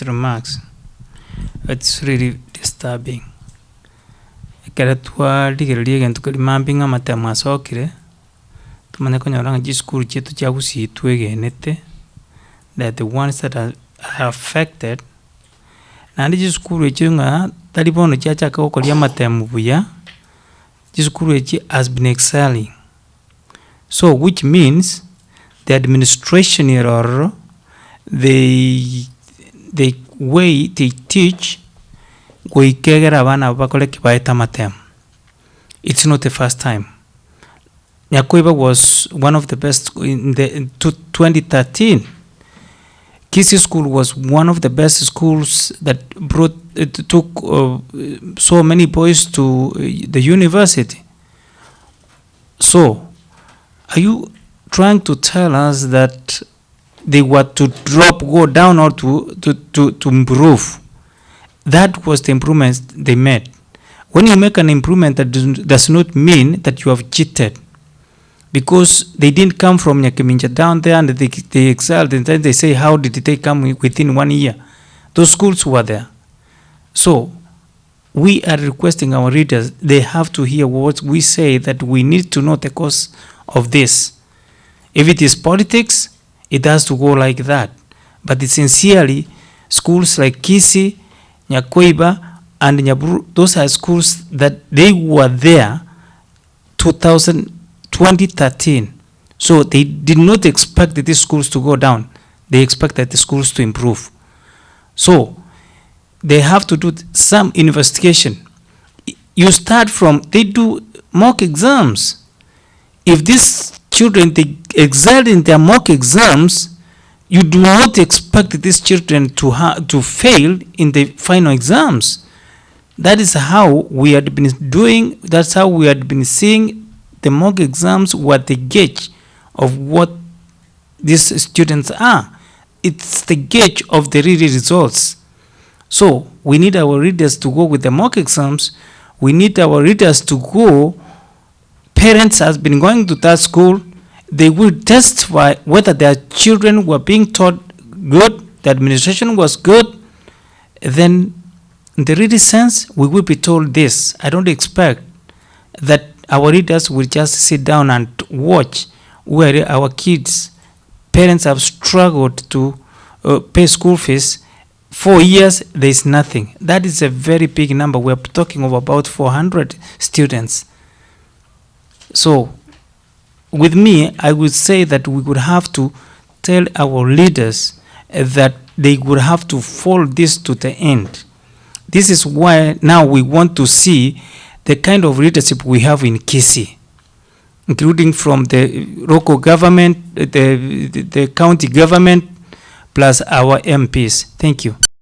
last remarks. It's really disturbing. Kera twaligereria egento keri mampinga amatemo asokire tumanye konyoranga chisukuru chetu chiagusitwa egenete that the ones that are affected nandi chisukuru echi ng'a tari bono chiachaka gokoria amatemo buya chisukuru echi has been excelling, so which means the administration error, the way they teach goikegera abana bakore kibaeta matemo. It's not the first time. Nyakoiba was one of the best in 2013. Kisii school was one of the best schools that took so many boys to the university. So, are you trying to tell us that they were to go down, or to improve? That was the improvements they made. When you make an improvement, that does not mean that you have cheated, because they didn't come from Nyakiminja down there and they excelled, and then they say, how did they come within 1 year? Those schools were there. So we are requesting our readers, they have to hear what we say, that we need to know the cause of this. If it is politics, it has to go like that. But sincerely, schools like Kisii, Nyakoiba, and Nyaburu, those are schools that they were there 2013. So they did not expect these schools to go down. They expected the schools to improve. So they have to do some investigation. You start from, they do mock exams. If these children, they excel in their mock exams, you do not expect these children to fail in the final exams. That is how we had been doing, that's how we had been seeing the mock exams were the gauge of what these students are. It's the gauge of the real results. So we need our readers to go with the mock exams. We need our readers to go. Parents have been going to that school. They will testify whether their children were being taught good, the administration was good. Then in the real sense, we will be told this. I don't expect that our readers will just sit down and watch where our kids, parents have struggled to pay school fees. 4 years, there is nothing. That is a very big number. We are talking of about 400 students. So with me, I would say that we would have to tell our leaders that they would have to follow this to the end. This is why now we want to see the kind of leadership we have in Kisii, including from the local government, the county government, plus our MPs. Thank you.